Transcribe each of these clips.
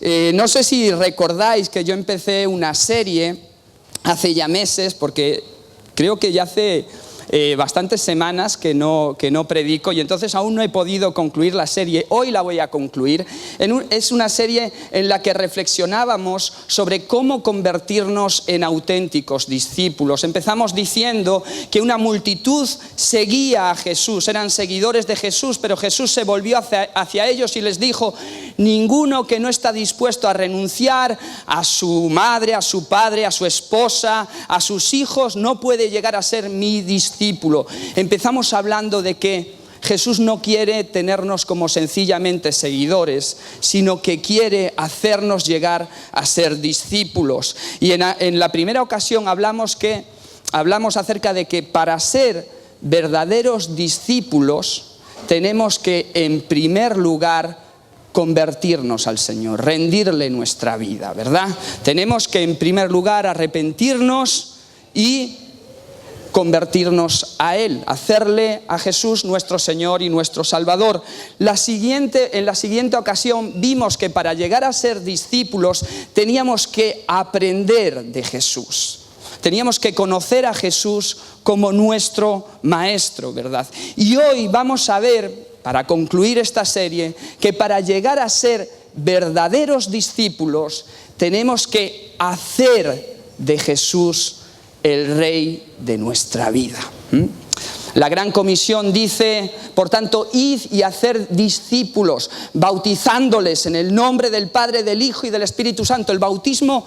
no sé si recordáis que yo empecé una serie hace ya meses, porque creo que ya hace bastantes semanas que no predico, y entonces aún no he podido concluir la serie. Hoy la voy a concluir. Es una serie en la que reflexionábamos sobre cómo convertirnos en auténticos discípulos. Empezamos diciendo que una multitud seguía a Jesús, eran seguidores de Jesús, pero Jesús se volvió hacia ellos y les dijo: ninguno que no está dispuesto a renunciar a su madre, a su padre, a su esposa, a sus hijos, no puede llegar a ser mi discípulo. Empezamos hablando de que Jesús no quiere tenernos como sencillamente seguidores, sino que quiere hacernos llegar a ser discípulos. Y en la primera ocasión hablamos acerca de que para ser verdaderos discípulos tenemos que, en primer lugar, convertirnos al Señor, rendirle nuestra vida, ¿verdad? Tenemos que, en primer lugar, arrepentirnos y convertirnos a Él, hacerle a Jesús nuestro Señor y nuestro Salvador. En la siguiente ocasión vimos que para llegar a ser discípulos teníamos que aprender de Jesús. Teníamos que conocer a Jesús como nuestro Maestro, ¿verdad? Y hoy vamos a ver, para concluir esta serie, que para llegar a ser verdaderos discípulos tenemos que hacer de Jesús el Rey de nuestra vida. La Gran Comisión dice, por tanto, id y hacer discípulos, bautizándoles en el nombre del Padre, del Hijo y del Espíritu Santo. El bautismo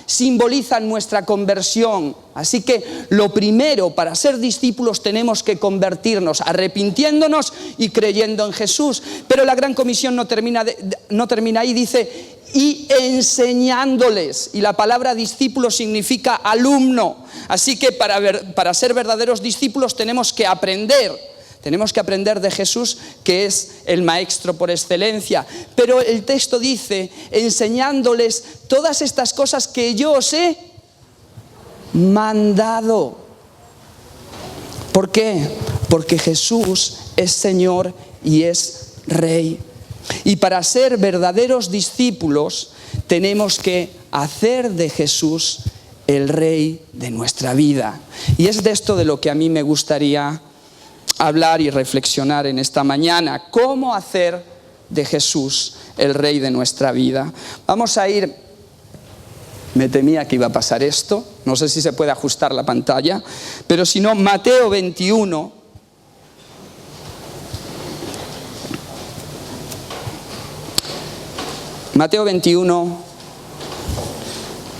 simboliza nuestra conversión. Así que lo primero, para ser discípulos tenemos que convertirnos, arrepintiéndonos y creyendo en Jesús. Pero la Gran Comisión no termina ahí, dice: y enseñándoles. Y la palabra discípulo significa alumno. Así que para ser verdaderos discípulos tenemos que aprender de Jesús, que es el maestro por excelencia. Pero el texto dice: enseñándoles todas estas cosas que yo os he mandado. ¿Por qué? Porque Jesús es Señor y es Rey. Y para ser verdaderos discípulos tenemos que hacer de Jesús el Rey de nuestra vida. Y es de esto de lo que a mí me gustaría hablar y reflexionar en esta mañana. ¿Cómo hacer de Jesús el Rey de nuestra vida? Vamos a ir... Me temía que iba a pasar esto. No sé si se puede ajustar la pantalla. Pero si no, Mateo 21... Mateo 21,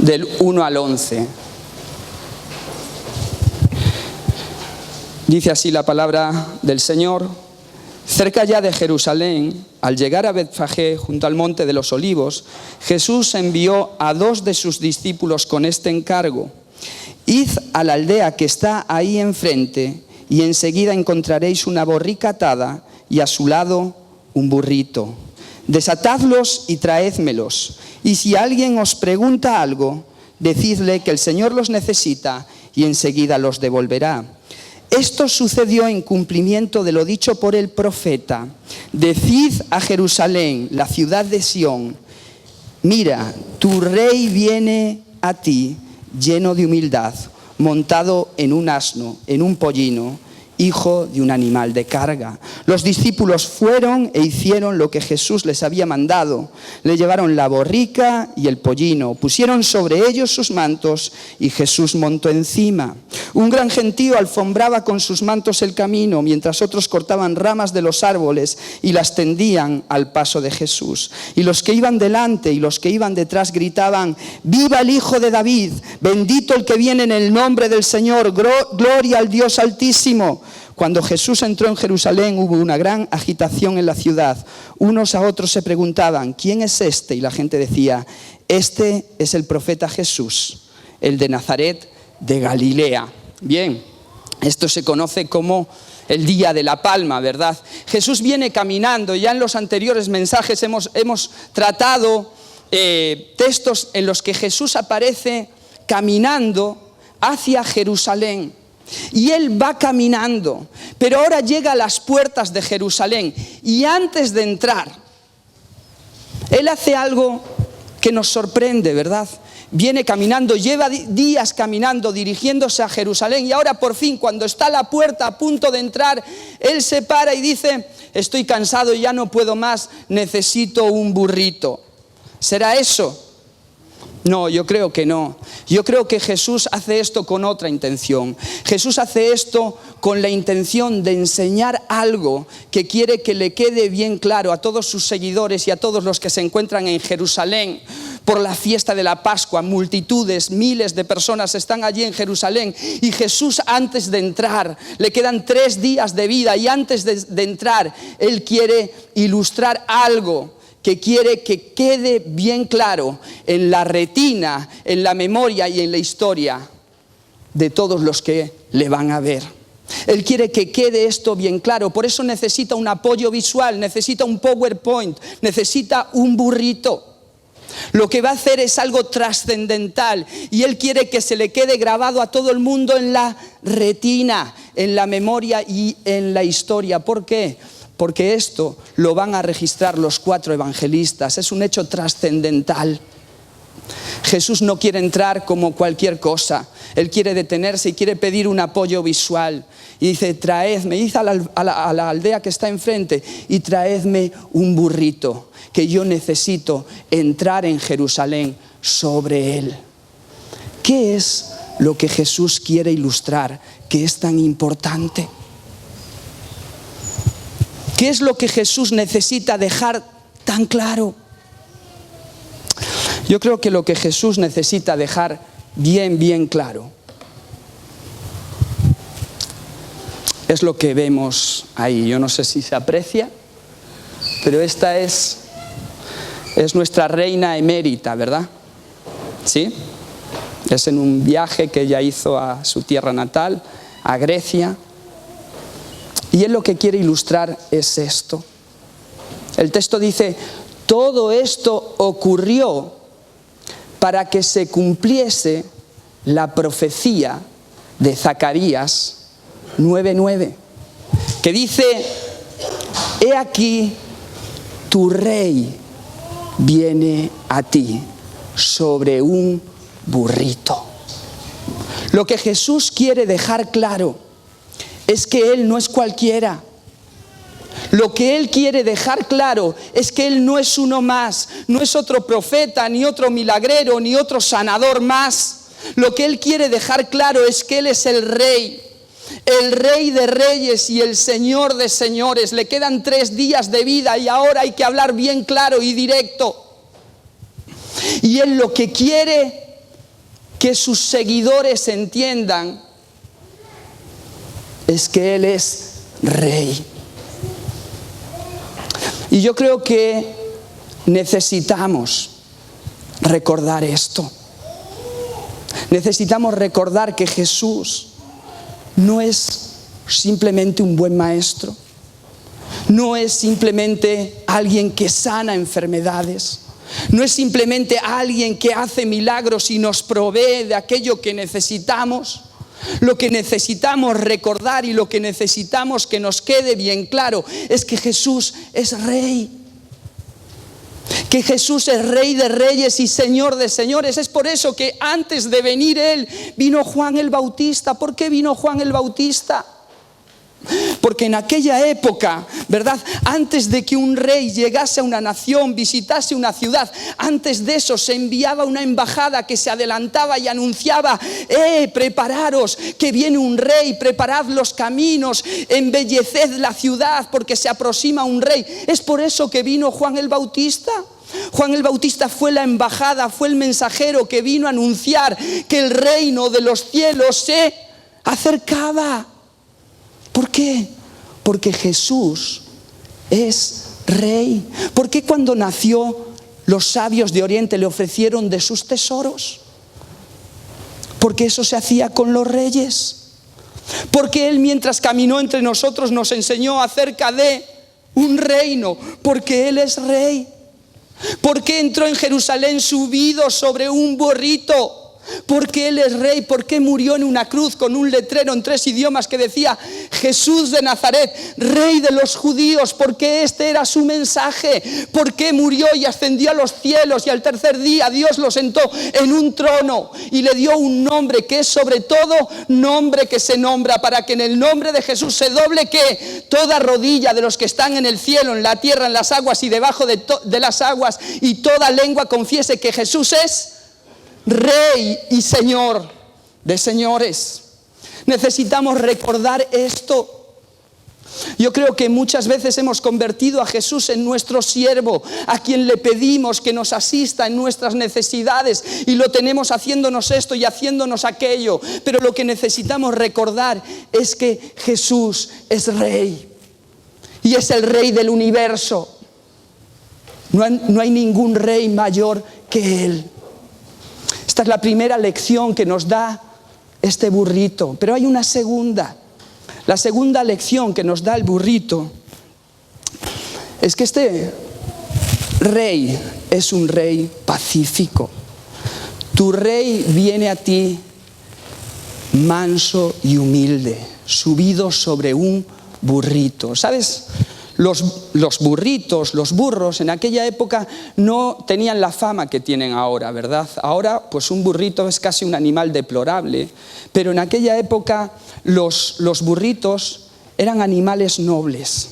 del 1 al 11. Dice así la palabra del Señor: cerca ya de Jerusalén, al llegar a Betfagé, junto al monte de los Olivos, Jesús envió a 2 de sus discípulos con este encargo: id a la aldea que está ahí enfrente, y enseguida encontraréis una borrica atada y a su lado un burrito. Desatadlos y traédmelos, y si alguien os pregunta algo, decidle que el Señor los necesita y enseguida los devolverá. Esto sucedió en cumplimiento de lo dicho por el profeta: decid a Jerusalén, la ciudad de Sión, mira, tu rey viene a ti lleno de humildad, montado en un asno, en un pollino, hijo de un animal de carga. Los discípulos fueron e hicieron lo que Jesús les había mandado. Le llevaron la borrica y el pollino, pusieron sobre ellos sus mantos y Jesús montó encima. Un gran gentío alfombraba con sus mantos el camino, mientras otros cortaban ramas de los árboles y las tendían al paso de Jesús. Y los que iban delante y los que iban detrás gritaban: ¡viva el Hijo de David! ¡Bendito el que viene en el nombre del Señor! ¡Gloria al Dios Altísimo! Cuando Jesús entró en Jerusalén hubo una gran agitación en la ciudad. Unos a otros se preguntaban: ¿quién es este? Y la gente decía: este es el profeta Jesús, el de Nazaret de Galilea. Bien, esto se conoce como el Día de la Palma, ¿verdad? Jesús viene caminando. Ya en los anteriores mensajes hemos tratado textos en los que Jesús aparece caminando hacia Jerusalén. Y él va caminando, pero ahora llega a las puertas de Jerusalén. Y antes de entrar Él hace algo que nos sorprende, ¿verdad? Viene caminando, lleva días caminando, dirigiéndose a Jerusalén, y ahora por fin, cuando está a la puerta a punto de entrar, Él se para y dice: estoy cansado, ya no puedo más, necesito un burrito. ¿Será eso? No, yo creo que no. Yo creo que Jesús hace esto con otra intención. Jesús hace esto con la intención de enseñar algo que quiere que le quede bien claro a todos sus seguidores y a todos los que se encuentran en Jerusalén por la fiesta de la Pascua. Multitudes, miles de personas están allí en Jerusalén, y Jesús, antes de entrar, le quedan 3 días de vida, y antes de entrar, Él quiere ilustrar algo que quiere que quede bien claro en la retina, en la memoria y en la historia de todos los que le van a ver. Él quiere que quede esto bien claro, por eso necesita un apoyo visual, necesita un PowerPoint, necesita un burrito. Lo que va a hacer es algo trascendental, y Él quiere que se le quede grabado a todo el mundo en la retina, en la memoria y en la historia. ¿Por qué? Porque esto lo van a registrar los 4 evangelistas. Es un hecho trascendental. Jesús no quiere entrar como cualquier cosa. Él quiere detenerse y quiere pedir un apoyo visual. Y dice: traedme, dice a la aldea que está enfrente, y traedme un burrito, que yo necesito entrar en Jerusalén sobre él. ¿Qué es lo que Jesús quiere ilustrar que es tan importante? ¿Qué es lo que Jesús necesita dejar tan claro? Yo creo que lo que Jesús necesita dejar bien claro es lo que vemos ahí. Yo no sé si se aprecia, pero esta es nuestra reina emérita, ¿verdad? ¿Sí? Es en un viaje que ella hizo a su tierra natal, a Grecia. Y Él lo que quiere ilustrar es esto. El texto dice: todo esto ocurrió para que se cumpliese la profecía de Zacarías 9:9, que dice: he aquí, tu rey viene a ti sobre un burrito. Lo que Jesús quiere dejar claro es que Él no es cualquiera. Lo que Él quiere dejar claro es que Él no es uno más, no es otro profeta, ni otro milagrero, ni otro sanador más. Lo que Él quiere dejar claro es que Él es el Rey de reyes y el Señor de señores. Le quedan 3 días de vida y ahora hay que hablar bien claro y directo. Y Él lo que quiere que sus seguidores entiendan es que Él es Rey. Y yo creo que necesitamos recordar esto. Necesitamos recordar que Jesús no es simplemente un buen maestro, no es simplemente alguien que sana enfermedades, no es simplemente alguien que hace milagros y nos provee de aquello que necesitamos. Lo que necesitamos recordar y lo que necesitamos que nos quede bien claro es que Jesús es Rey. Que Jesús es Rey de reyes y Señor de señores. Es por eso que antes de venir Él, vino Juan el Bautista. ¿Por qué vino Juan el Bautista? Porque en aquella época, ¿verdad? Antes de que un rey llegase a una nación, visitase una ciudad, antes de eso se enviaba una embajada que se adelantaba y anunciaba: prepararos, que viene un rey, preparad los caminos, embelleced la ciudad, porque se aproxima un rey. Es por eso que vino Juan el Bautista. Juan el Bautista fue la embajada, fue el mensajero que vino a anunciar que el reino de los cielos se acercaba. ¿Por qué? Porque Jesús es Rey. ¿Por qué cuando nació los sabios de Oriente le ofrecieron de sus tesoros? Porque eso se hacía con los reyes. Porque Él, mientras caminó entre nosotros, nos enseñó acerca de un reino. Porque Él es Rey. Porque entró en Jerusalén subido sobre un burrito. Porque Él es rey, porque murió en una cruz con un letrero en 3 idiomas que decía Jesús de Nazaret, rey de los judíos, porque este era su mensaje, porque murió y ascendió a los cielos y al tercer día Dios lo sentó en un trono y le dio un nombre que es sobre todo nombre que se nombra, para que en el nombre de Jesús se doble que toda rodilla de los que están en el cielo, en la tierra, en las aguas y debajo de las aguas, y toda lengua confiese que Jesús es Rey y Señor de señores. Necesitamos recordar esto. Yo creo que muchas veces hemos convertido a Jesús en nuestro siervo, a quien le pedimos que nos asista en nuestras necesidades, y lo tenemos haciéndonos esto y haciéndonos aquello. Pero lo que necesitamos recordar es que Jesús es Rey y es el Rey del universo. No hay ningún rey mayor que Él. Esta es la primera lección que nos da este burrito, pero hay una segunda. La segunda lección que nos da el burrito es que este rey es un rey pacífico. Tu rey viene a ti manso y humilde, subido sobre un burrito. ¿Sabes? Los burritos, los burros en aquella época no tenían la fama que tienen ahora, ¿verdad? Ahora pues un burrito es casi un animal deplorable, pero en aquella época los burritos eran animales nobles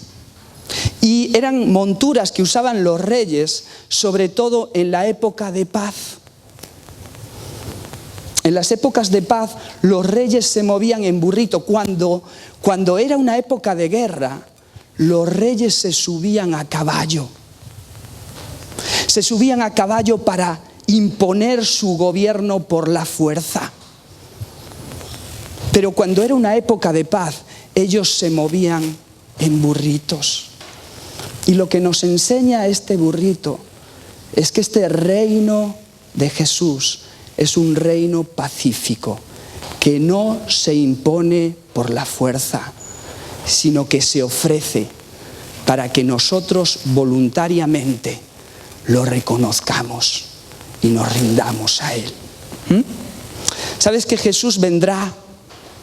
y eran monturas que usaban los reyes, sobre todo en la época de paz. En las épocas de paz los reyes se movían en burrito. Cuando era una época de guerra, los reyes se subían a caballo. Se subían a caballo para imponer su gobierno por la fuerza. Pero cuando era una época de paz, ellos se movían en burritos. Y lo que nos enseña este burrito es que este reino de Jesús es un reino pacífico, que no se impone por la fuerza, sino que se ofrece para que nosotros voluntariamente lo reconozcamos y nos rindamos a Él. ¿Sabes que Jesús vendrá?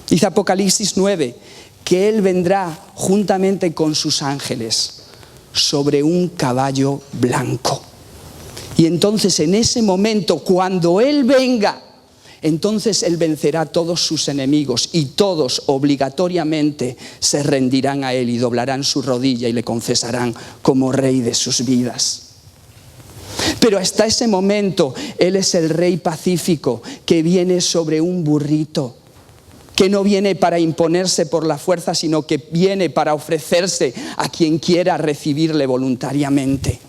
Dice Apocalipsis 9, que Él vendrá juntamente con sus ángeles sobre un caballo blanco. Y entonces en ese momento, cuando Él venga, entonces Él vencerá a todos sus enemigos y todos obligatoriamente se rendirán a Él y doblarán su rodilla y le confesarán como Rey de sus vidas. Pero hasta ese momento Él es el Rey pacífico que viene sobre un burrito, que no viene para imponerse por la fuerza, sino que viene para ofrecerse a quien quiera recibirle voluntariamente.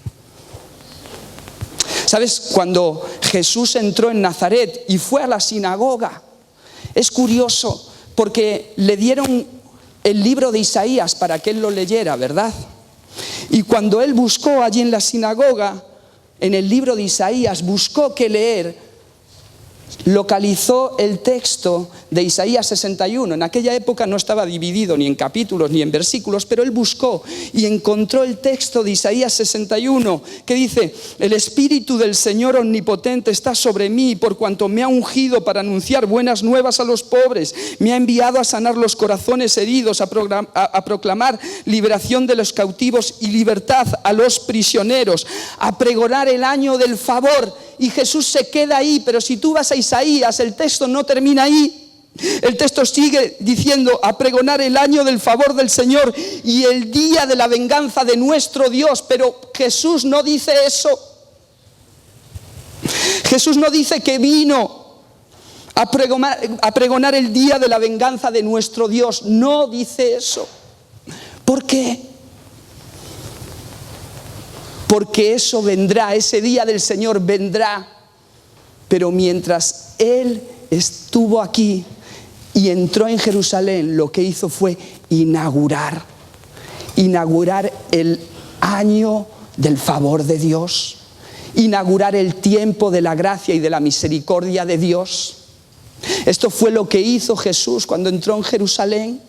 ¿Sabes? Cuando Jesús entró en Nazaret y fue a la sinagoga, es curioso porque le dieron el libro de Isaías para que él lo leyera, ¿verdad? Y cuando él buscó allí en la sinagoga, en el libro de Isaías, buscó qué leer, localizó el texto de Isaías 61. En aquella época no estaba dividido ni en capítulos ni en versículos, pero él buscó y encontró el texto de Isaías 61 que dice: el Espíritu del Señor Omnipotente está sobre mí, por cuanto me ha ungido para anunciar buenas nuevas a los pobres, me ha enviado a sanar los corazones heridos, a proclamar liberación de los cautivos y libertad a los prisioneros, a pregonar el año del favor. Y Jesús se queda ahí, pero si tú vas a Isaías, el texto no termina ahí. El texto sigue diciendo: a pregonar el año del favor del Señor y el día de la venganza de nuestro Dios. Pero Jesús no dice eso. Jesús no dice que vino a pregonar el día de la venganza de nuestro Dios. No dice eso. ¿Por qué? Porque eso vendrá, ese día del Señor vendrá. Pero mientras Él estuvo aquí y entró en Jerusalén, lo que hizo fue inaugurar el año del favor de Dios, inaugurar el tiempo de la gracia y de la misericordia de Dios. Esto fue lo que hizo Jesús cuando entró en Jerusalén,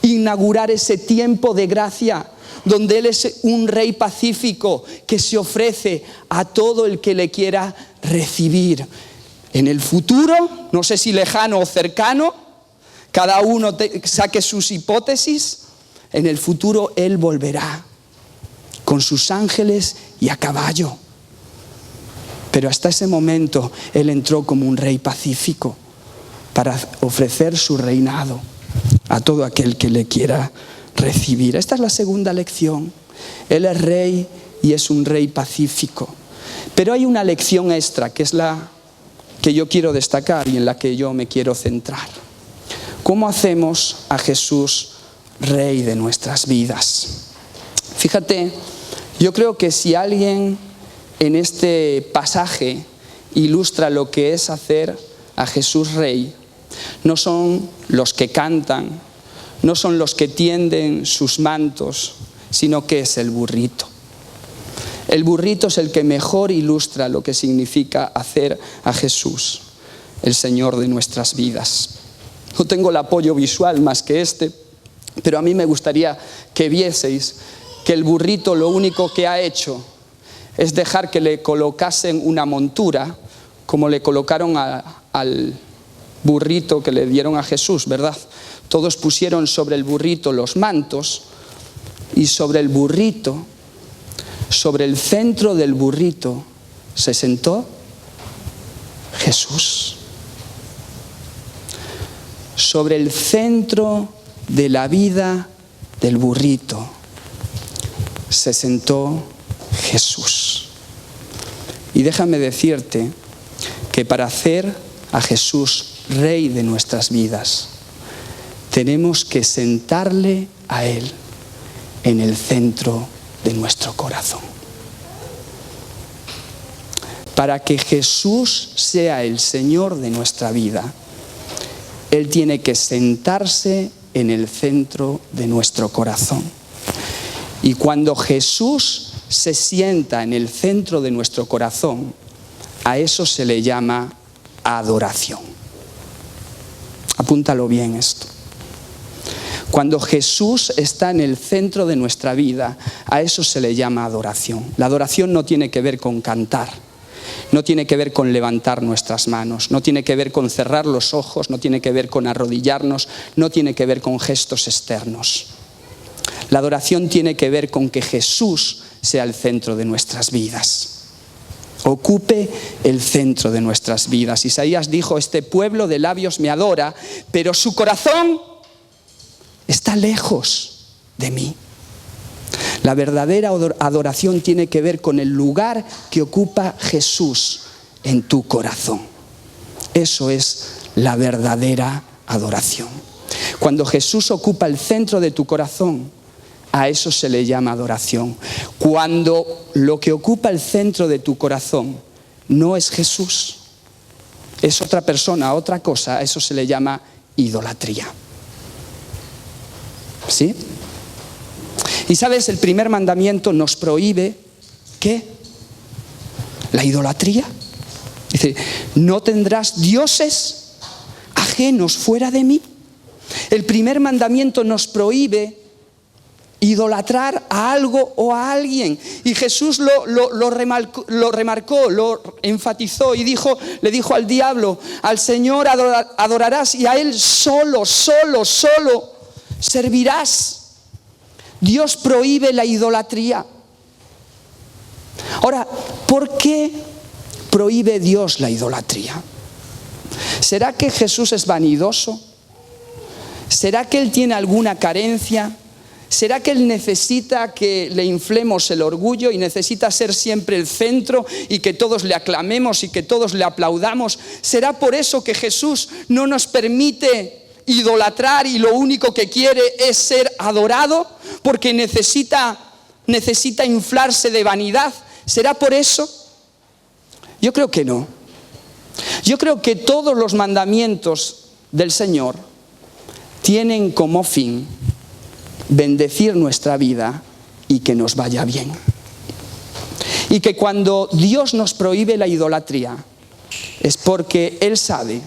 inaugurar ese tiempo de gracia, donde Él es un Rey pacífico que se ofrece a todo el que le quiera recibir. en el futuro, no sé si lejano o cercano, cada uno saque sus hipótesis, en el futuro Él volverá con sus ángeles y a caballo. Pero hasta ese momento Él entró como un rey pacífico para ofrecer su reinado a todo aquel que le quiera recibir. Esta es la segunda lección. Él es rey y es un rey pacífico. Pero hay una lección extra que es la que yo quiero destacar y en la que yo me quiero centrar. ¿Cómo hacemos a Jesús rey de nuestras vidas? Fíjate, yo creo que si alguien en este pasaje ilustra lo que es hacer a Jesús rey, no son los que cantan, no son los que tienden sus mantos, sino que es el burrito. El burrito es el que mejor ilustra lo que significa hacer a Jesús el Señor de nuestras vidas. No tengo el apoyo visual más que este, pero a mí me gustaría que vieseis que el burrito lo único que ha hecho es dejar que le colocasen una montura, como le colocaron al burrito que le dieron a Jesús, ¿verdad? Todos pusieron sobre el burrito los mantos y sobre el burrito, sobre el centro del burrito, se sentó Jesús. Sobre el centro de la vida del burrito se sentó Jesús. Y déjame decirte que para hacer a Jesús rey de nuestras vidas, tenemos que sentarle a Él en el centro de nuestro corazón. Para que Jesús sea el Señor de nuestra vida, Él tiene que sentarse en el centro de nuestro corazón. Y cuando Jesús se sienta en el centro de nuestro corazón, a eso se le llama adoración. Apúntalo bien esto. Cuando Jesús está en el centro de nuestra vida, a eso se le llama adoración. La adoración no tiene que ver con cantar, no tiene que ver con levantar nuestras manos, no tiene que ver con cerrar los ojos, no tiene que ver con arrodillarnos, no tiene que ver con gestos externos. La adoración tiene que ver con que Jesús sea el centro de nuestras vidas. Ocupe el centro de nuestras vidas. Isaías dijo: este pueblo de labios me adora, pero su corazón está lejos de mí. La verdadera adoración tiene que ver con el lugar que ocupa Jesús en tu corazón. Eso es la verdadera adoración. Cuando Jesús ocupa el centro de tu corazón, a eso se le llama adoración. Cuando lo que ocupa el centro de tu corazón no es Jesús, es otra persona, otra cosa, a eso se le llama idolatría. ¿Sí? Y sabes, el primer mandamiento nos prohíbe, ¿qué? La idolatría. Dice: no tendrás dioses ajenos fuera de mí. El primer mandamiento nos prohíbe idolatrar a algo o a alguien. Y Jesús lo remarcó, lo enfatizó y le dijo al diablo: al Señor adorarás y a Él solo servirás. Dios prohíbe la idolatría. Ahora, ¿por qué prohíbe Dios la idolatría? ¿Será que Jesús es vanidoso? ¿Será que Él tiene alguna carencia? ¿Será que Él necesita que le inflemos el orgullo y necesita ser siempre el centro y que todos le aclamemos y que todos le aplaudamos? ¿Será por eso que Jesús no nos permite idolatrar y lo único que quiere es ser adorado? Porque necesita inflarse de vanidad. ¿Será por eso? Yo creo que no. Yo creo que todos los mandamientos del Señor tienen como fin bendecir nuestra vida y que nos vaya bien. Y que cuando Dios nos prohíbe la idolatría es porque Él sabe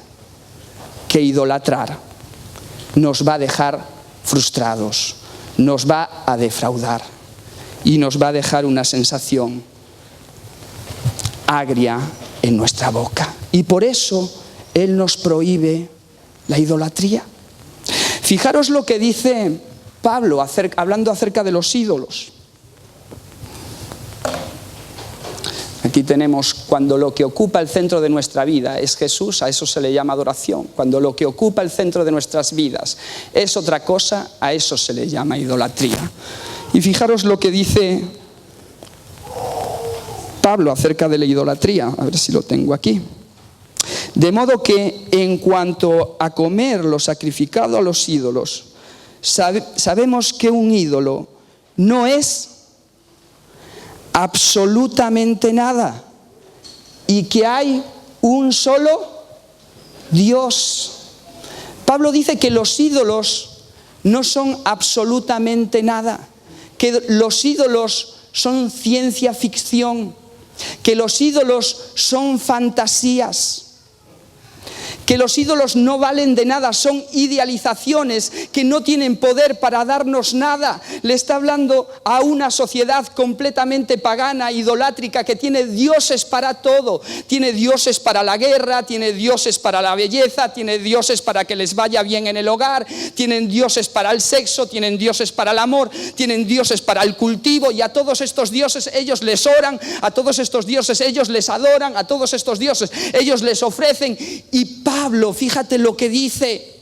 que idolatrar nos va a dejar frustrados, nos va a defraudar y nos va a dejar una sensación agria en nuestra boca. Y por eso Él nos prohíbe la idolatría. Fijaros lo que dice Pablo hablando acerca de los ídolos. Aquí tenemos: cuando lo que ocupa el centro de nuestra vida es Jesús, a eso se le llama adoración. Cuando lo que ocupa el centro de nuestras vidas es otra cosa, a eso se le llama idolatría. Y fijaros lo que dice Pablo acerca de la idolatría. A ver si lo tengo aquí. De modo que en cuanto a comer lo sacrificado a los ídolos, sabemos que un ídolo no es absolutamente nada y que hay un solo Dios. Pablo dice que los ídolos no son absolutamente nada, que los ídolos son ciencia ficción, que los ídolos son fantasías, que los ídolos no valen de nada, son idealizaciones que no tienen poder para darnos nada. Le está hablando a una sociedad completamente pagana, idolátrica, que tiene dioses para todo. Tiene dioses para la guerra, tiene dioses para la belleza, tiene dioses para que les vaya bien en el hogar, tienen dioses para el sexo, tienen dioses para el amor, tienen dioses para el cultivo, y a todos estos dioses ellos les oran, a todos estos dioses ellos les adoran, a todos estos dioses ellos les ofrecen. Y Pablo, fíjate lo que dice: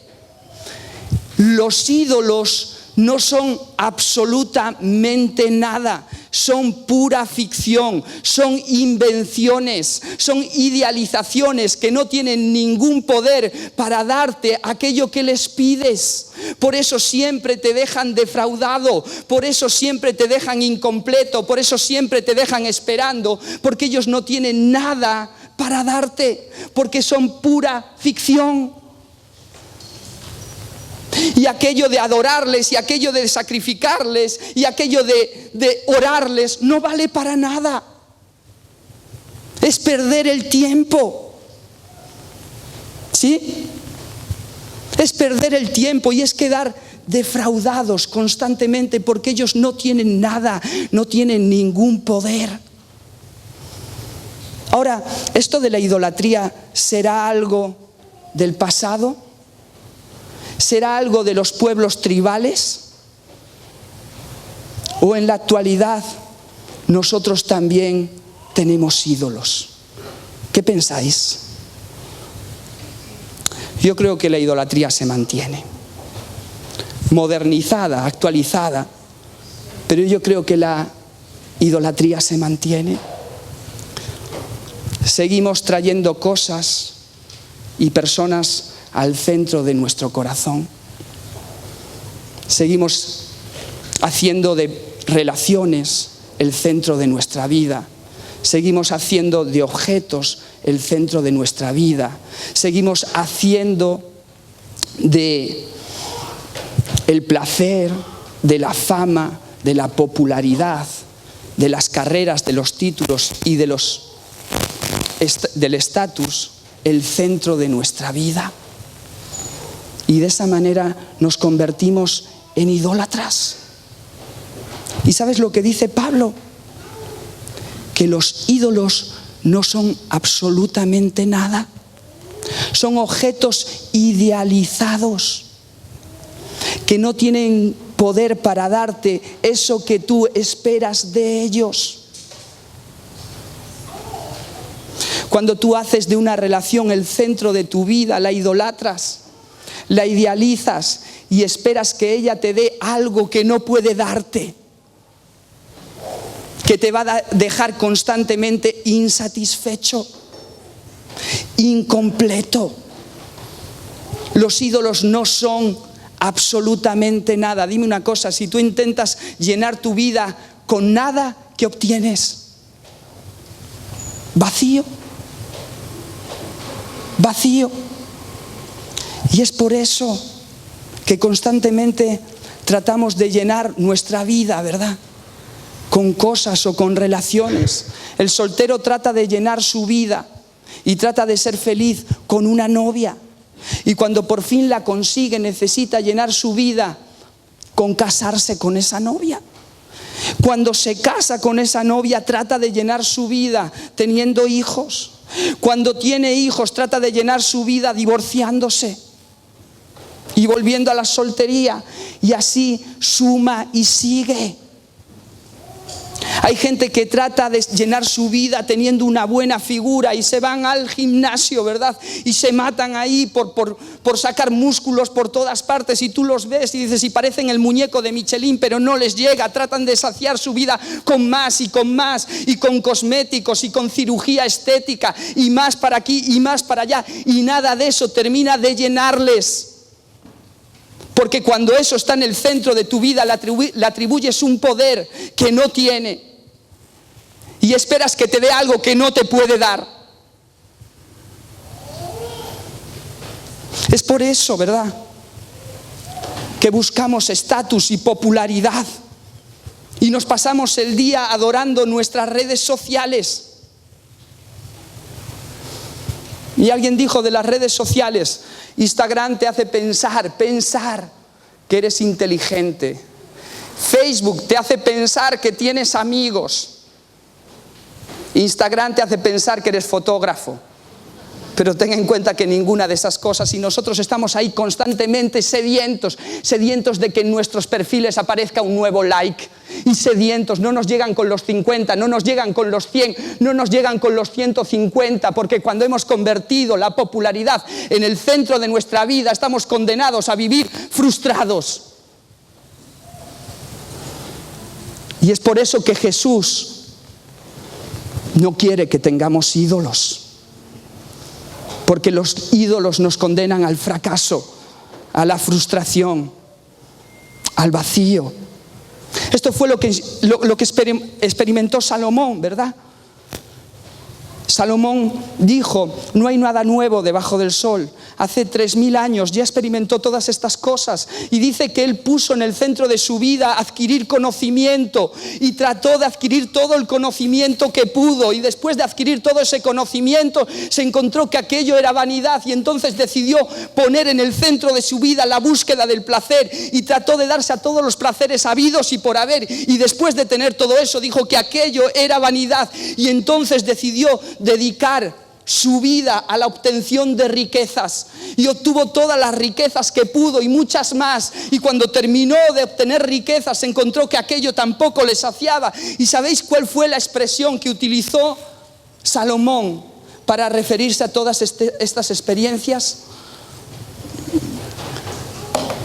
los ídolos no son absolutamente nada, son pura ficción, son invenciones, son idealizaciones que no tienen ningún poder para darte aquello que les pides. Por eso siempre te dejan defraudado, por eso siempre te dejan incompleto, por eso siempre te dejan esperando, porque ellos no tienen nada para darte, porque son pura ficción. Y aquello de adorarles, y aquello de sacrificarles, y aquello de orarles, no vale para nada. Es perder el tiempo. ¿Sí? Es perder el tiempo y es quedar defraudados constantemente, porque ellos no tienen nada, no tienen ningún poder. Ahora, ¿esto de la idolatría será algo del pasado? ¿Será algo de los pueblos tribales? ¿O en la actualidad nosotros también tenemos ídolos? ¿Qué pensáis? Yo creo que la idolatría se mantiene, modernizada, actualizada, pero yo creo que la idolatría se mantiene. Seguimos trayendo cosas y personas al centro de nuestro corazón. Seguimos haciendo de relaciones el centro de nuestra vida. Seguimos haciendo de objetos el centro de nuestra vida. Seguimos haciendo de el placer, de la fama, de la popularidad, de las carreras, de los títulos y del estatus el centro de nuestra vida. Y de esa manera nos convertimos en idólatras. ¿Y sabes lo que dice Pablo? Que los ídolos no son absolutamente nada. Son objetos idealizados que no tienen poder para darte eso que tú esperas de ellos. Cuando tú haces de una relación el centro de tu vida, la idolatras, la idealizas y esperas que ella te dé algo que no puede darte, que te va a dejar constantemente insatisfecho, incompleto. Los ídolos no son absolutamente nada. Dime una cosa: si tú intentas llenar tu vida con nada, ¿qué obtienes? Vacío. Vacío. Y es por eso que constantemente tratamos de llenar nuestra vida, ¿verdad?, con cosas o con relaciones. El soltero trata de llenar su vida y trata de ser feliz con una novia. Y cuando por fin la consigue, necesita llenar su vida con casarse con esa novia. Cuando se casa con esa novia, trata de llenar su vida teniendo hijos. Cuando tiene hijos, trata de llenar su vida divorciándose y volviendo a la soltería. Y así suma y sigue. Hay gente que trata de llenar su vida teniendo una buena figura y se van al gimnasio, ¿verdad? Y se matan ahí por sacar músculos por todas partes, y tú los ves y dices, y parecen el muñeco de Michelin, pero no les llega. Tratan de saciar su vida con más y con más, y con cosméticos y con cirugía estética, y más para aquí y más para allá, y nada de eso termina de llenarles. Porque cuando eso está en el centro de tu vida, le atribuyes un poder que no tiene y esperas que te dé algo que no te puede dar. Es por eso, ¿verdad?, que buscamos estatus y popularidad y nos pasamos el día adorando nuestras redes sociales. Y alguien dijo de las redes sociales: Instagram te hace pensar que eres inteligente. Facebook te hace pensar que tienes amigos. Instagram te hace pensar que eres fotógrafo. Pero ten en cuenta que ninguna de esas cosas, y nosotros estamos ahí constantemente sedientos de que en nuestros perfiles aparezca un nuevo like, y sedientos. No nos llegan con los 50, no nos llegan con los 100, no nos llegan con los 150, porque cuando hemos convertido la popularidad en el centro de nuestra vida, estamos condenados a vivir frustrados. Y es por eso que Jesús no quiere que tengamos ídolos. Porque los ídolos nos condenan al fracaso, a la frustración, al vacío. Esto fue lo que experimentó Salomón, ¿verdad? Salomón dijo: no hay nada nuevo debajo del sol. Hace 3000 años ya experimentó todas estas cosas, y dice que él puso en el centro de su vida adquirir conocimiento, y trató de adquirir todo el conocimiento que pudo, y después de adquirir todo ese conocimiento se encontró que aquello era vanidad, y entonces decidió poner en el centro de su vida la búsqueda del placer, y trató de darse a todos los placeres habidos y por haber, y después de tener todo eso dijo que aquello era vanidad, y entonces decidió dedicar su vida a la obtención de riquezas, y obtuvo todas las riquezas que pudo y muchas más, y cuando terminó de obtener riquezas se encontró que aquello tampoco le saciaba. ¿Y sabéis cuál fue la expresión que utilizó Salomón para referirse a todas estas experiencias?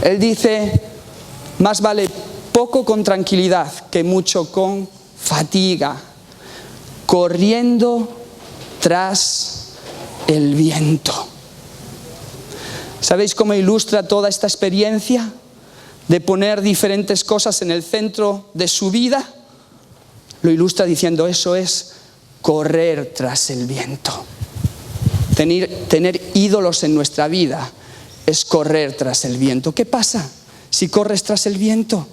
Él dice: más vale poco con tranquilidad que mucho con fatiga, corriendo tras el viento. ¿Sabéis cómo ilustra toda esta experiencia de poner diferentes cosas en el centro de su vida? Lo ilustra diciendo: eso es correr tras el viento. Tener ídolos en nuestra vida es correr tras el viento. ¿Qué pasa si corres tras el viento?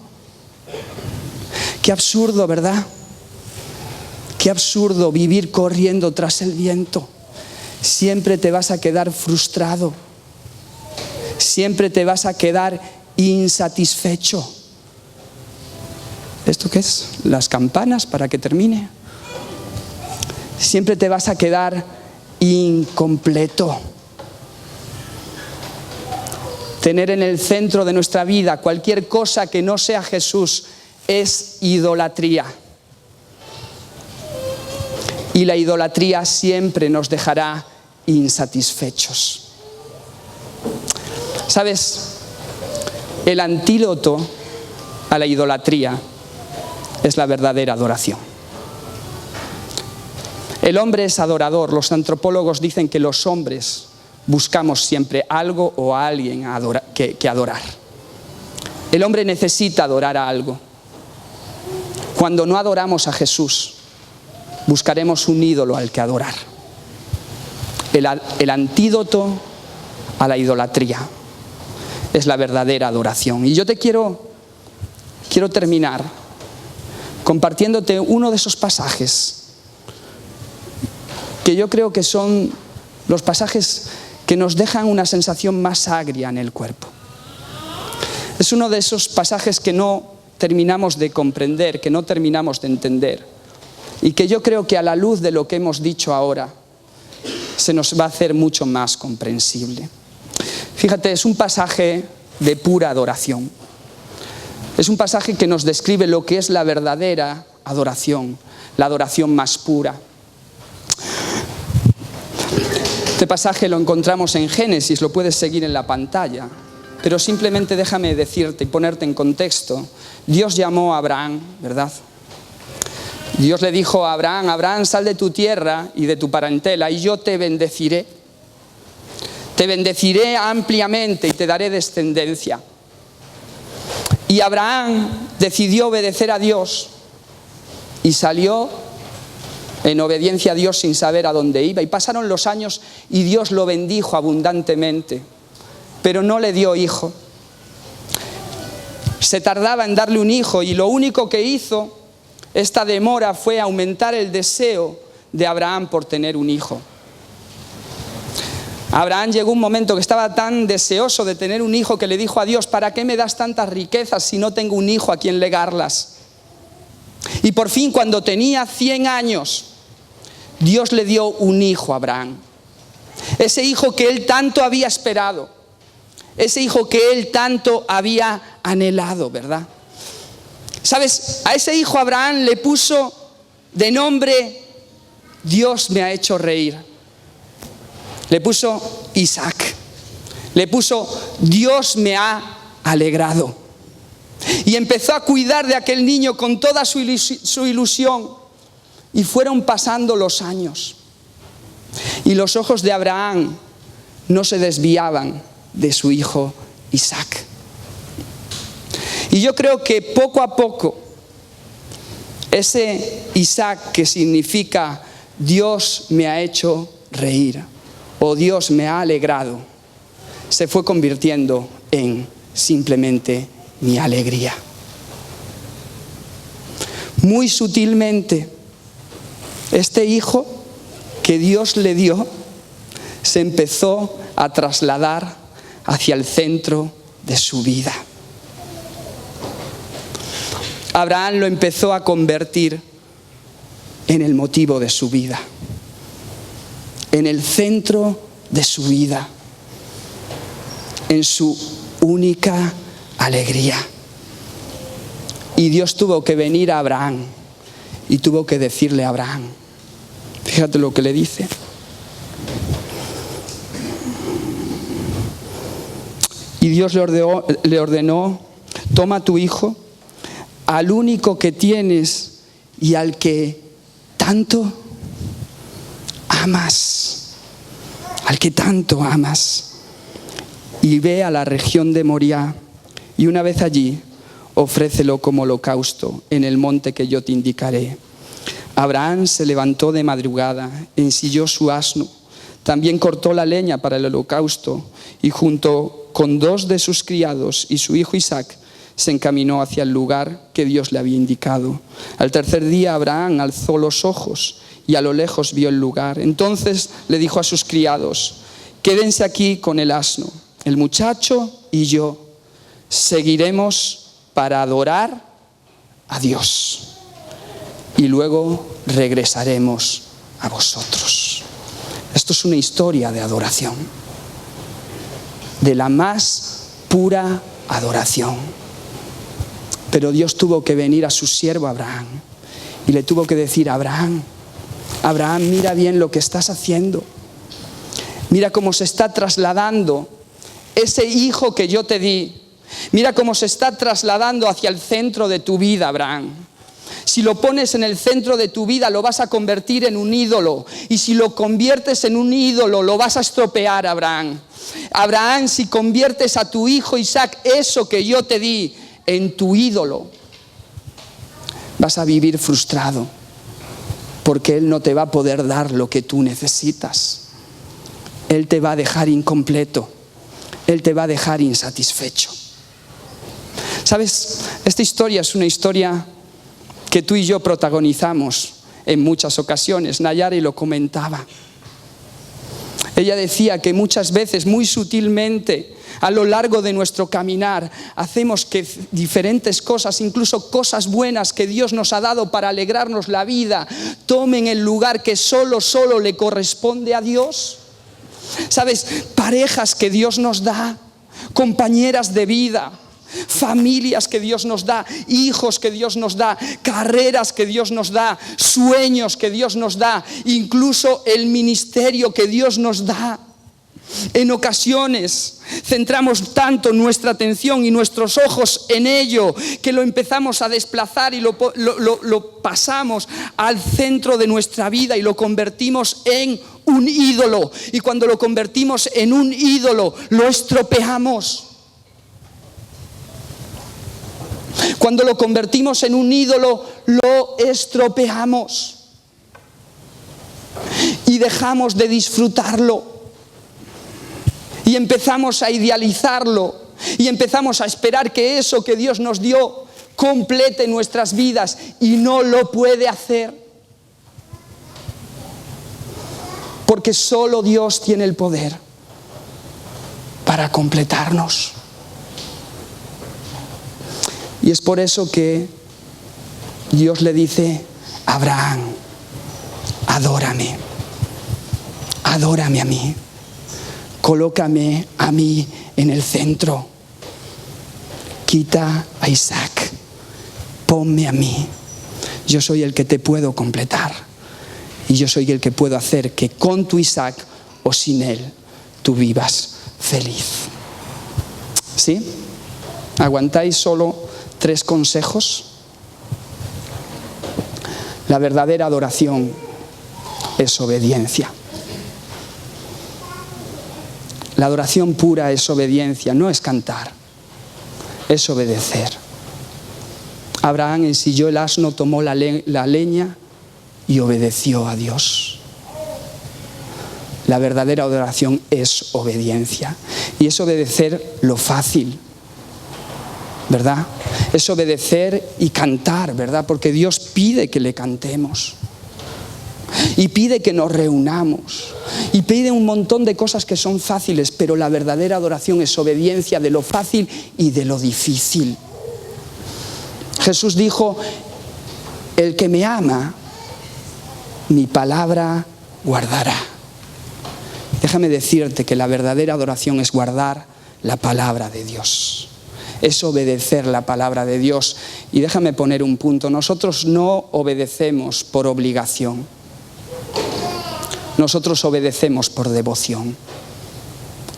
Qué absurdo, ¿verdad? Qué absurdo vivir corriendo tras el viento. Siempre te vas a quedar frustrado. Siempre te vas a quedar insatisfecho. ¿Esto qué es? Las campanas para que termine. Siempre te vas a quedar incompleto. Tener en el centro de nuestra vida cualquier cosa que no sea Jesús es idolatría. Y la idolatría siempre nos dejará insatisfechos. ¿Sabes? El antídoto a la idolatría es la verdadera adoración. El hombre es adorador. Los antropólogos dicen que los hombres buscamos siempre algo o a alguien que adorar. El hombre necesita adorar a algo. Cuando no adoramos a Jesús, buscaremos un ídolo al que adorar. El antídoto a la idolatría es la verdadera adoración. Y yo te quiero terminar compartiéndote uno de esos pasajes que yo creo que son los pasajes que nos dejan una sensación más agria en el cuerpo. Es uno de esos pasajes que no terminamos de comprender, que no terminamos de entender. Y que yo creo que a la luz de lo que hemos dicho ahora, se nos va a hacer mucho más comprensible. Fíjate, es un pasaje de pura adoración. Es un pasaje que nos describe lo que es la verdadera adoración, la adoración más pura. Este pasaje lo encontramos en Génesis, lo puedes seguir en la pantalla, pero simplemente déjame decirte y ponerte en contexto. Dios llamó a Abraham, ¿verdad? Dios le dijo a Abraham: Abraham, sal de tu tierra y de tu parentela y yo te bendeciré. Te bendeciré ampliamente y te daré descendencia. Y Abraham decidió obedecer a Dios y salió en obediencia a Dios sin saber a dónde iba. Y pasaron los años y Dios lo bendijo abundantemente, pero no le dio hijo. Se tardaba en darle un hijo y lo único que hizo esta demora fue aumentar el deseo de Abraham por tener un hijo. Abraham llegó un momento que estaba tan deseoso de tener un hijo que le dijo a Dios: ¿para qué me das tantas riquezas si no tengo un hijo a quien legarlas? Y por fin, cuando tenía 100 años, Dios le dio un hijo a Abraham. Ese hijo que él tanto había esperado, ese hijo que él tanto había anhelado, ¿verdad? ¿Sabes? A ese hijo Abraham le puso de nombre: Dios me ha hecho reír. Le puso Isaac. Le puso: Dios me ha alegrado. Y empezó a cuidar de aquel niño con toda su ilusión. Y fueron pasando los años. Y los ojos de Abraham no se desviaban de su hijo Isaac. Y yo creo que poco a poco, ese Isaac, que significa Dios me ha hecho reír o Dios me ha alegrado, se fue convirtiendo en simplemente mi alegría. Muy sutilmente, este hijo que Dios le dio se empezó a trasladar hacia el centro de su vida. Abraham lo empezó a convertir en el motivo de su vida, en el centro de su vida, en su única alegría. Y Dios tuvo que venir a Abraham y tuvo que decirle a Abraham, fíjate lo que le dice. Y Dios le ordenó: toma a tu hijo, al único que tienes y al que tanto amas, y ve a la región de Moriah, y una vez allí, ofrécelo como holocausto en el monte que yo te indicaré. Abraham se levantó de madrugada, ensilló su asno, también cortó la leña para el holocausto, y junto con 2 de sus criados y su hijo Isaac, se encaminó hacia el lugar que Dios le había indicado. Al tercer día Abraham alzó los ojos y a lo lejos vio el lugar. Entonces le dijo a sus criados: quédense aquí con el asno. El muchacho y yo seguiremos para adorar a Dios y luego regresaremos a vosotros. Esto es una historia de adoración, de la más pura adoración. Pero Dios tuvo que venir a su siervo Abraham y le tuvo que decir: Abraham, mira bien lo que estás haciendo. Mira cómo se está trasladando ese hijo que yo te di. Mira cómo se está trasladando hacia el centro de tu vida, Abraham. Si lo pones en el centro de tu vida, lo vas a convertir en un ídolo. Y si lo conviertes en un ídolo, lo vas a estropear, Abraham. Abraham, si conviertes a tu hijo Isaac, eso que yo te di, en tu ídolo, vas a vivir frustrado, porque Él no te va a poder dar lo que tú necesitas. Él te va a dejar incompleto. Él te va a dejar insatisfecho. ¿Sabes? Esta historia es una historia que tú y yo protagonizamos en muchas ocasiones. Nayari lo comentaba. Ella decía que muchas veces, muy sutilmente, a lo largo de nuestro caminar hacemos que diferentes cosas, incluso cosas buenas que Dios nos ha dado para alegrarnos la vida, tomen el lugar que solo le corresponde a Dios? ¿Sabes? Parejas que Dios nos da, compañeras de vida, familias que Dios nos da, hijos que Dios nos da, carreras que Dios nos da, sueños que Dios nos da, incluso el ministerio que Dios nos da. En ocasiones centramos tanto nuestra atención y nuestros ojos en ello que lo empezamos a desplazar y lo pasamos al centro de nuestra vida y lo convertimos en un ídolo. Y cuando lo convertimos en un ídolo, lo estropeamos. Cuando lo convertimos en un ídolo, lo estropeamos. Y dejamos de disfrutarlo. Y empezamos a idealizarlo. Y empezamos a esperar que eso que Dios nos dio complete nuestras vidas. Y no lo puede hacer. Porque solo Dios tiene el poder para completarnos. Y es por eso que Dios le dice a Abraham: adórame, adórame a mí, colócame a mí en el centro, quita a Isaac, ponme a mí, yo soy el que te puedo completar y yo soy el que puedo hacer que con tu Isaac o sin él tú vivas feliz. ¿Sí? ¿Aguantáis solo 3 consejos? La verdadera adoración es obediencia. La adoración pura es obediencia, no es cantar, es obedecer. Abraham ensilló el asno, tomó la leña y obedeció a Dios. La verdadera adoración es obediencia. Y es obedecer lo fácil, ¿verdad? Es obedecer y cantar, ¿verdad? Porque Dios pide que le cantemos. Y pide que nos reunamos. Y pide un montón de cosas que son fáciles, pero la verdadera adoración es obediencia de lo fácil y de lo difícil. Jesús dijo: el que me ama, mi palabra guardará. Déjame decirte que la verdadera adoración es guardar la palabra de Dios. Es obedecer la palabra de Dios. Y déjame poner un punto: nosotros no obedecemos por obligación. Nosotros obedecemos por devoción.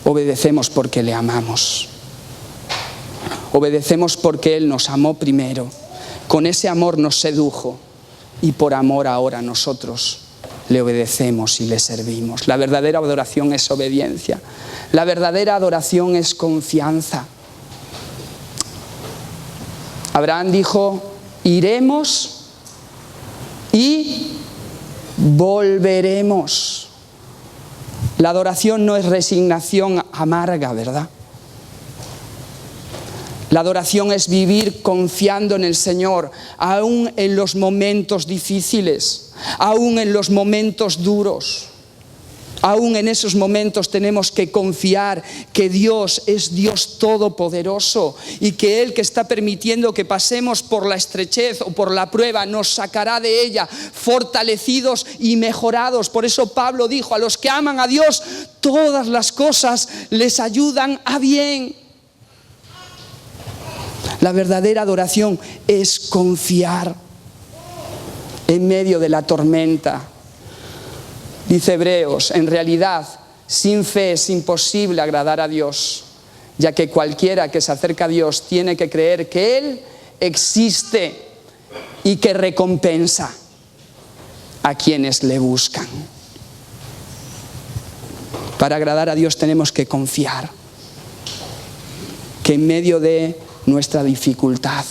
Obedecemos porque le amamos. Obedecemos porque Él nos amó primero. Con ese amor nos sedujo. Y por amor ahora nosotros le obedecemos y le servimos. La verdadera adoración es obediencia. La verdadera adoración es confianza. Abraham dijo: iremos y volveremos. La adoración no es resignación amarga, ¿verdad? La adoración es vivir confiando en el Señor, aún en los momentos difíciles, aún en los momentos duros. Aún en esos momentos tenemos que confiar que Dios es Dios todopoderoso y que Él, que está permitiendo que pasemos por la estrechez o por la prueba, nos sacará de ella fortalecidos y mejorados. Por eso Pablo dijo: a los que aman a Dios, todas las cosas les ayudan a bien. La verdadera adoración es confiar en medio de la tormenta. Dice Hebreos: en realidad, sin fe es imposible agradar a Dios, ya que cualquiera que se acerca a Dios tiene que creer que Él existe y que recompensa a quienes le buscan. Para agradar a Dios tenemos que confiar que en medio de nuestra dificultad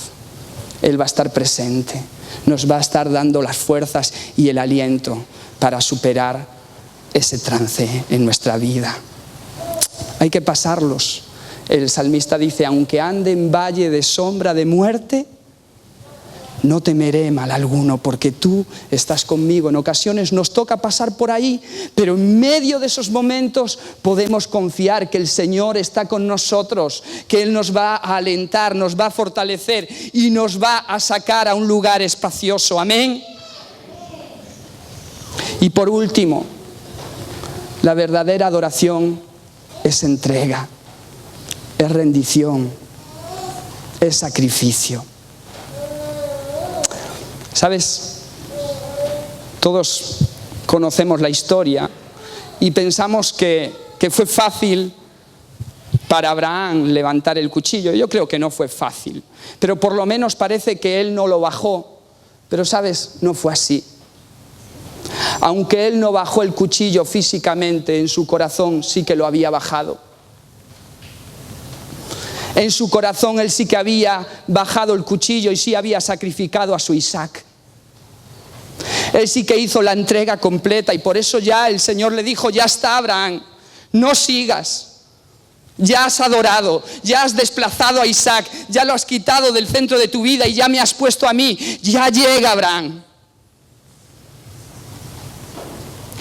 Él va a estar presente, nos va a estar dando las fuerzas y el aliento para superar ese trance en nuestra vida. Hay que pasarlos. El salmista dice: aunque ande en valle de sombra de muerte, no temeré mal alguno, porque tú estás conmigo. En ocasiones nos toca pasar por ahí, pero en medio de esos momentos podemos confiar que el Señor está con nosotros, que Él nos va a alentar, nos va a fortalecer y nos va a sacar a un lugar espacioso. Amén. Y por último, la verdadera adoración es entrega, es rendición, es sacrificio. ¿Sabes? Todos conocemos la historia y pensamos que fue fácil para Abraham levantar el cuchillo. Yo creo que no fue fácil, pero por lo menos parece que él no lo bajó. Pero ¿sabes? No fue así. Aunque él no bajó el cuchillo físicamente, en su corazón sí que lo había bajado. En su corazón él sí que había bajado el cuchillo y sí había sacrificado a su Isaac. Él sí que hizo la entrega completa y por eso ya el Señor le dijo: ya está, Abraham, no sigas. Ya has adorado, ya has desplazado a Isaac, ya lo has quitado del centro de tu vida y ya me has puesto a mí. Ya llega, Abraham.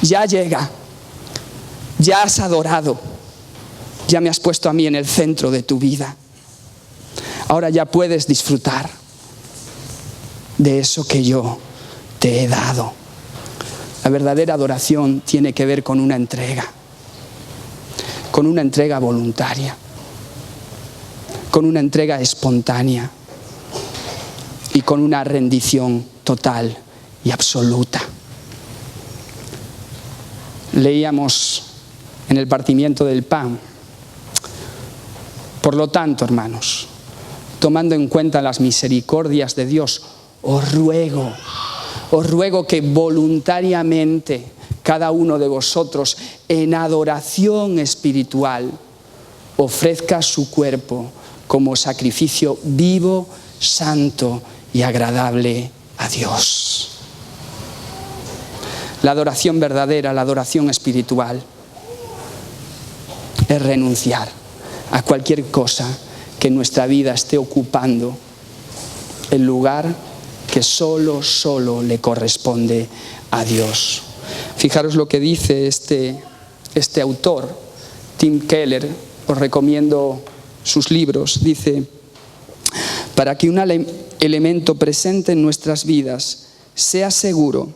Ya llega. Ya has adorado. Ya me has puesto a mí en el centro de tu vida. Ahora ya puedes disfrutar de eso que yo te he dado. La verdadera adoración tiene que ver con una entrega voluntaria, con una entrega espontánea y con una rendición total y absoluta. Leíamos en el partimiento del pan: por lo tanto, hermanos, tomando en cuenta las misericordias de Dios, os ruego que voluntariamente cada uno de vosotros en adoración espiritual ofrezca su cuerpo como sacrificio vivo, santo y agradable a Dios. La adoración verdadera, la adoración espiritual, es renunciar a cualquier cosa que en nuestra vida esté ocupando el lugar que solo le corresponde a Dios. Fijaros lo que dice este autor, Tim Keller. Os recomiendo sus libros. Dice: para que un elemento presente en nuestras vidas sea seguro,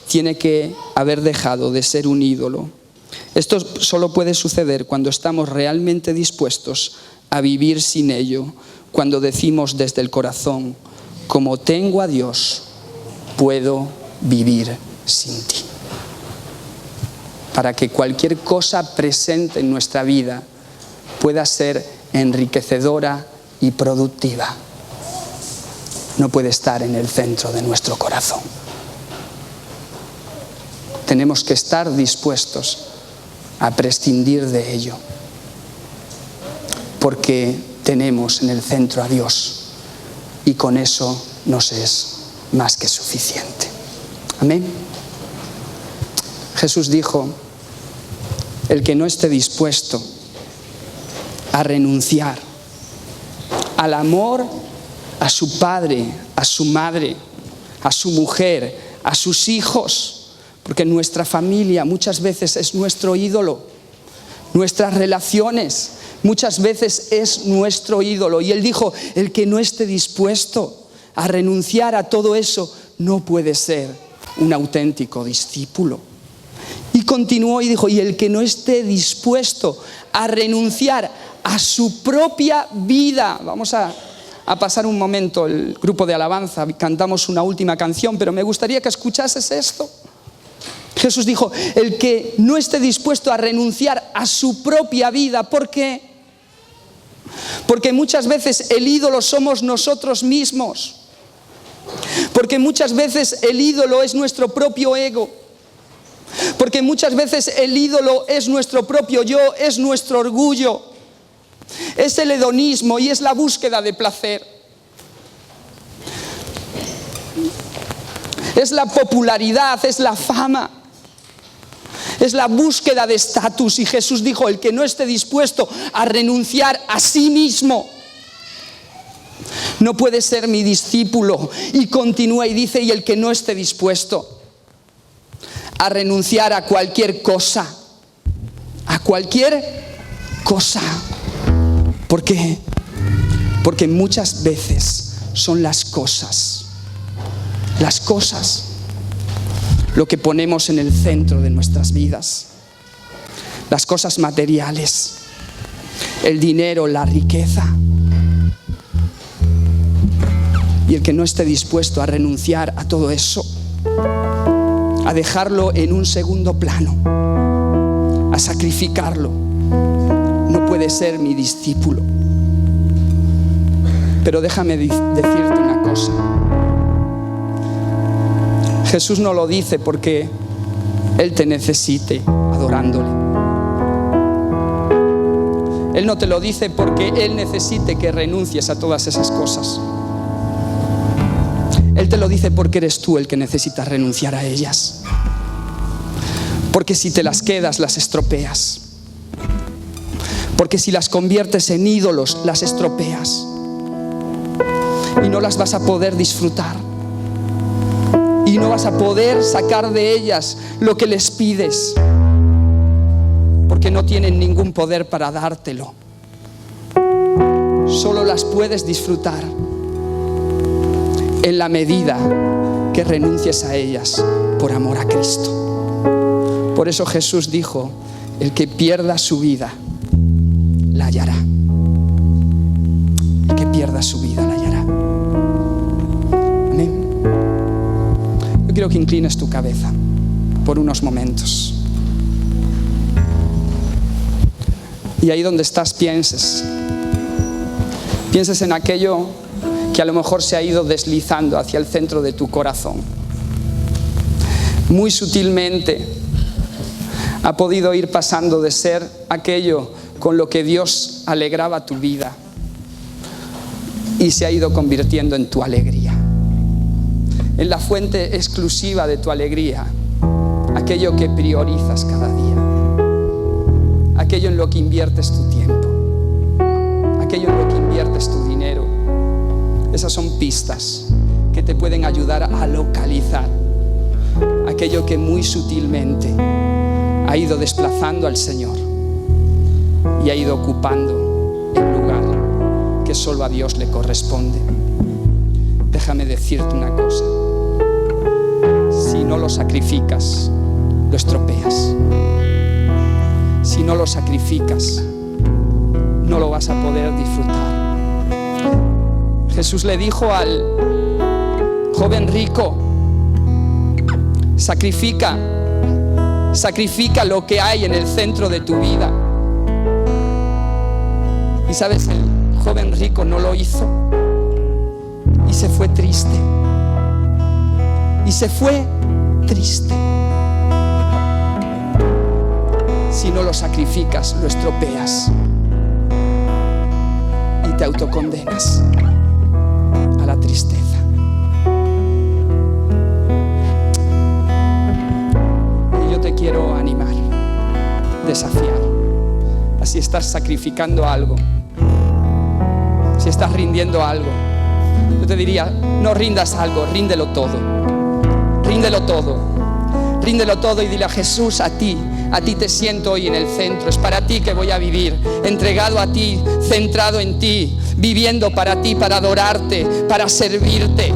tiene que haber dejado de ser un ídolo. Esto solo puede suceder cuando estamos realmente dispuestos a vivir sin ello, cuando decimos desde el corazón: como tengo a Dios, puedo vivir sin ti. Para que cualquier cosa presente en nuestra vida pueda ser enriquecedora y productiva, no puede estar en el centro de nuestro corazón. Tenemos que estar dispuestos a prescindir de ello, porque tenemos en el centro a Dios y con eso nos es más que suficiente. Amén. Jesús dijo: el que no esté dispuesto a renunciar al amor a su padre, a su madre, a su mujer, a sus hijos, porque nuestra familia muchas veces es nuestro ídolo, nuestras relaciones muchas veces es nuestro ídolo. Y él dijo: el que no esté dispuesto a renunciar a todo eso no puede ser un auténtico discípulo. Y continuó y dijo: y el que no esté dispuesto a renunciar a su propia vida. Vamos a pasar un momento, el grupo de alabanza, cantamos una última canción, pero me gustaría que escuchases esto. Jesús dijo: el que no esté dispuesto a renunciar a su propia vida. ¿Por qué? Porque muchas veces el ídolo somos nosotros mismos. Porque muchas veces el ídolo es nuestro propio ego. Porque muchas veces el ídolo es nuestro propio yo, es nuestro orgullo, es el hedonismo y es la búsqueda de placer. Es la popularidad, es la fama, es la búsqueda de estatus. Y Jesús dijo: el que no esté dispuesto a renunciar a sí mismo no puede ser mi discípulo. Y continúa y dice, y el que no esté dispuesto a renunciar a cualquier cosa. ¿Por qué? Porque muchas veces son las cosas lo que ponemos en el centro de nuestras vidas. Las cosas materiales, el dinero, la riqueza. Y el que no esté dispuesto a renunciar a todo eso, a dejarlo en un segundo plano, a sacrificarlo, no puede ser mi discípulo. Pero déjame decirte una cosa. Jesús no lo dice porque Él te necesite adorándole. Él no te lo dice porque Él necesite que renuncies a todas esas cosas. Él te lo dice porque eres tú el que necesitas renunciar a ellas. Porque si te las quedas, las estropeas. Porque si las conviertes en ídolos, las estropeas. Y no las vas a poder disfrutar. Y no vas a poder sacar de ellas lo que les pides. Porque no tienen ningún poder para dártelo. Solo las puedes disfrutar en la medida que renuncies a ellas por amor a Cristo. Por eso Jesús dijo, el que pierda su vida, la hallará. El que pierda su vida, la hallará. Amén. Yo quiero que inclines tu cabeza por unos momentos. Y ahí donde estás pienses en aquello que a lo mejor se ha ido deslizando hacia el centro de tu corazón. Muy sutilmente ha podido ir pasando de ser aquello con lo que Dios alegraba tu vida y se ha ido convirtiendo en tu alegría, en la fuente exclusiva de tu alegría, aquello que priorizas cada día, aquello en lo que inviertes tu tiempo, aquello en lo que inviertes tu dinero. Esas son pistas que te pueden ayudar a localizar aquello que muy sutilmente ha ido desplazando al Señor y ha ido ocupando el lugar que solo a Dios le corresponde. Déjame decirte una cosa. Si no lo sacrificas, lo estropeas. Si no lo sacrificas, no lo vas a poder disfrutar. Jesús le dijo al joven rico, sacrifica lo que hay en el centro de tu vida. Y sabes, el joven rico no lo hizo y se fue triste. Si no lo sacrificas, lo estropeas y te autocondenas a la tristeza. Y yo te quiero animar, desafiar. Si estás sacrificando algo, si estás rindiendo algo, yo te diría, no rindas algo, ríndelo todo. Ríndelo todo. Ríndelo todo y dile a Jesús, a ti te siento hoy en el centro. Es para ti que voy a vivir, entregado a ti, centrado en ti, viviendo para ti, para adorarte, para servirte.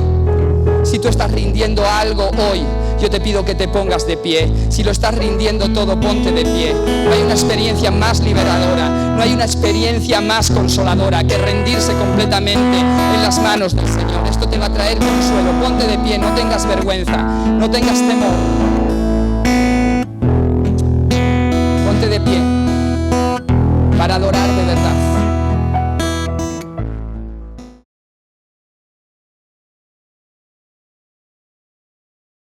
Si tú estás rindiendo algo hoy, yo te pido que te pongas de pie. Si lo estás rindiendo todo, ponte de pie. No hay una experiencia más liberadora, no hay una experiencia más consoladora que rendirse completamente en las manos del Señor. Esto te va a traer consuelo. Ponte de pie, no tengas vergüenza, no tengas temor. Ponte de pie.